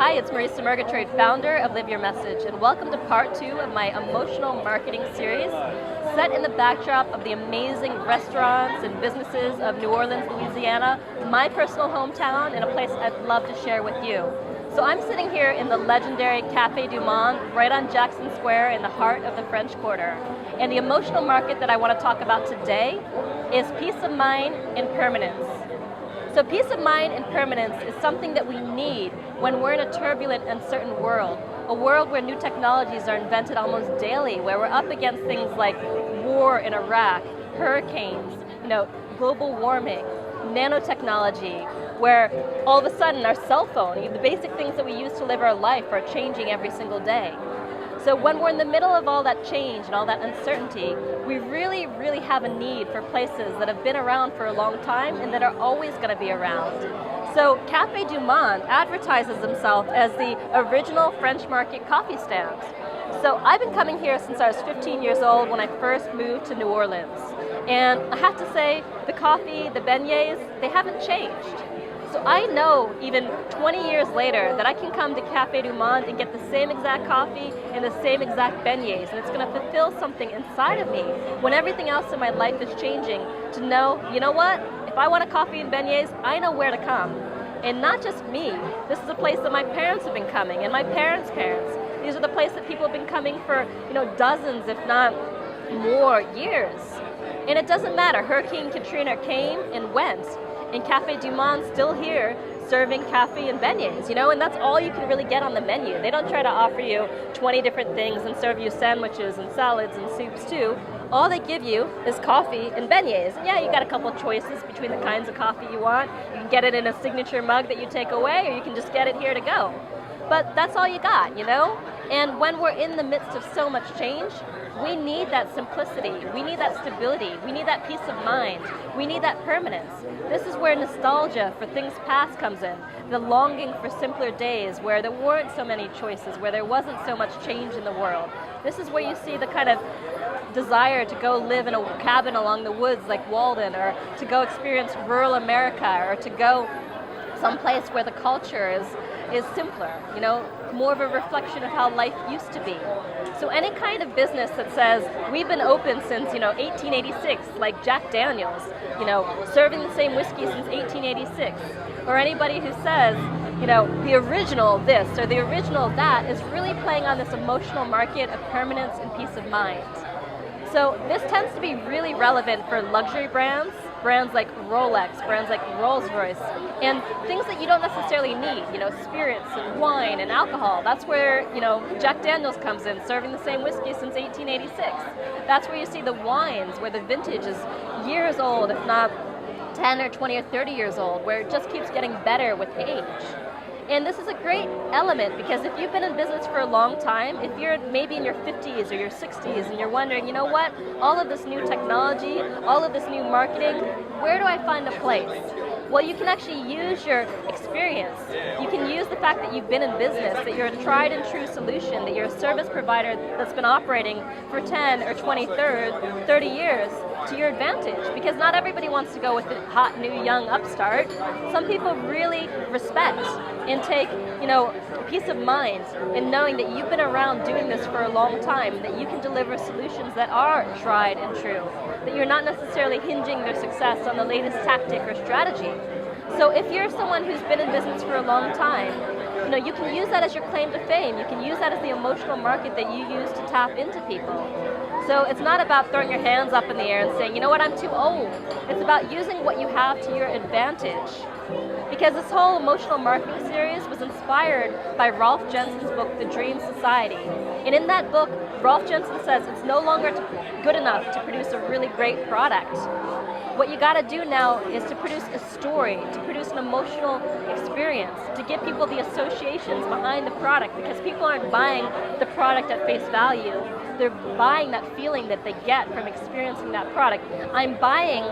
Hi, it's Marisa Murgatroyd, founder of Live Your Message, and welcome to part 2 of my emotional marketing series, set in the backdrop of the amazing restaurants and businesses of New Orleans, Louisiana, my personal hometown, and a place I'd love to share with you. So I'm sitting here in the legendary Café du Monde, right on Jackson Square in the heart of the French Quarter. And the emotional market that I want to talk about today is peace of mind and permanence. So peace of mind and permanence is something that we need when we're in a turbulent, uncertain world, a world where new technologies are invented almost daily, where we're up against things like war in Iraq, hurricanes, global warming, nanotechnology, where all of a sudden our cell phone, the basic things that we use to live our life, are changing every single day. So when we're in the middle of all that change and all that uncertainty, we really, really have a need for places that have been around for a long time and that are always going to be around. So Café du Monde advertises themselves as the original French market coffee stand. So I've been coming here since I was 15 years old when I first moved to New Orleans. And I have to say, the coffee, the beignets, they haven't changed. So I know, even 20 years later, that I can come to Café du Monde and get the same exact coffee and the same exact beignets, and it's going to fulfill something inside of me when everything else in my life is changing, to know, you know what, if I want a coffee and beignets, I know where to come. And not just me, this is a place that my parents have been coming, and my parents' parents. These are the places that people have been coming for, dozens, if not more, years. And it doesn't matter, Hurricane Katrina came and went, and Café du Monde's still here serving coffee and beignets, and that's all you can really get on the menu. They don't try to offer you 20 different things and serve you sandwiches and salads and soups too. All they give you is coffee and beignets. And yeah, you got a couple of choices between the kinds of coffee you want. You can get it in a signature mug that you take away, or you can just get it here to go. But that's all you got, And when we're in the midst of so much change, we need that simplicity, we need that stability, we need that peace of mind, we need that permanence. This is where nostalgia for things past comes in, the longing for simpler days where there weren't so many choices, where there wasn't so much change in the world. This is where you see the kind of desire to go live in a cabin along the woods like Walden, or to go experience rural America, or to go someplace where the culture is simpler, more of a reflection of how life used to be. So any kind of business that says, we've been open since, 1886, like Jack Daniels, serving the same whiskey since 1886, or anybody who says, the original this or the original that, is really playing on this emotional market of permanence and peace of mind. So this tends to be really relevant for luxury brands like Rolex, brands like Rolls-Royce, and things that you don't necessarily need, spirits and wine and alcohol. That's where, Jack Daniels comes in, serving the same whiskey since 1886. That's where you see the wines, where the vintage is years old, if not 10 or 20 or 30 years old, where it just keeps getting better with age. And this is a great element, because if you've been in business for a long time, if you're maybe in your 50s or your 60s and you're wondering, what, all of this new technology, all of this new marketing, where do I find a place? Well, you can actually use your experience. You can use the fact that you've been in business, that you're a tried and true solution, that you're a service provider that's been operating for 10 or 20, 30 years to your advantage, because not everybody wants to go with the hot, new, young upstart. Some people really respect and take, peace of mind in knowing that you've been around doing this for a long time, that you can deliver solutions that are tried and true, that you're not necessarily hinging their success on the latest tactic or strategy. So if you're someone who's been in business for a long time, you can use that as your claim to fame. You can use that as the emotional market that you use to tap into people. So it's not about throwing your hands up in the air and saying, you know what, I'm too old. It's about using what you have to your advantage. Because this whole emotional marketing series was inspired by Rolf Jensen's book, The Dream Society. And in that book, Rolf Jensen says it's no longer good enough to produce a really great product. What you got to do now is to produce a story, to produce an emotional experience, to give people the associations behind the product, because people aren't buying the product at face value. They're buying that feeling that they get from experiencing that product. I'm buying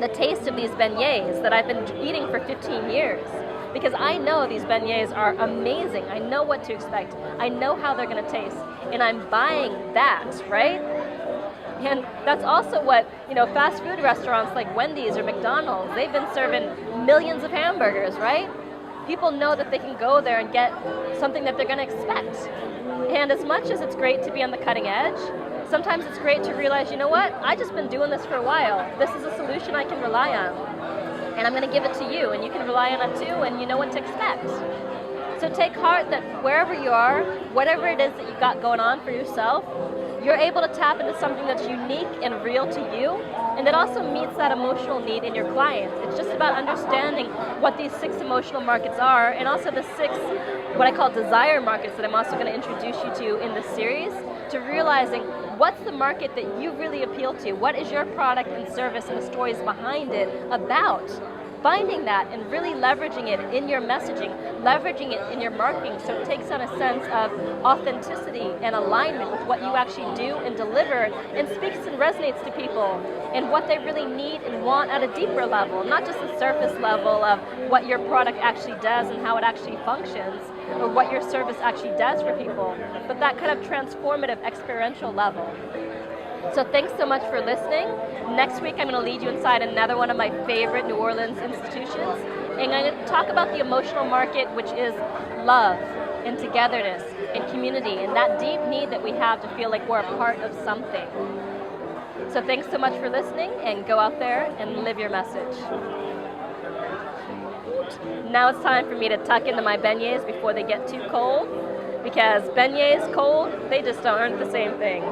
the taste of these beignets that I've been eating for 15 years, because I know these beignets are amazing. I know what to expect. I know how they're going to taste, and I'm buying that, right? And that's also what, fast food restaurants like Wendy's or McDonald's, they've been serving millions of hamburgers, right? people know that they can go there and get something that they're going to expect. And as much as it's great to be on the cutting edge, sometimes it's great to realize, you know what, I've just been doing this for a while. This is a solution I can rely on. And I'm going to give it to you, and you can rely on it too, and you know what to expect. So take heart that wherever you are, whatever it is that you've got going on for yourself, you're able to tap into something that's unique and real to you, and that also meets that emotional need in your client. It's just about understanding what these 6 emotional markets are, and also the 6, what I call desire markets, that I'm also going to introduce you to in this series, to realizing what's the market that you really appeal to, what is your product and service and the stories behind it about. Finding that and really leveraging it in your messaging, leveraging it in your marketing, so it takes on a sense of authenticity and alignment with what you actually do and deliver, and speaks and resonates to people and what they really need and want at a deeper level, not just the surface level of what your product actually does and how it actually functions, or what your service actually does for people, but that kind of transformative experiential level. So thanks so much for listening. Next week I'm going to lead you inside another one of my favorite New Orleans institutions, and I'm going to talk about the emotional market, which is love and togetherness and community, and that deep need that we have to feel like we're a part of something. So thanks so much for listening, and go out there and live your message. Now it's time for me to tuck into my beignets before they get too cold, because beignets cold, they just aren't the same thing.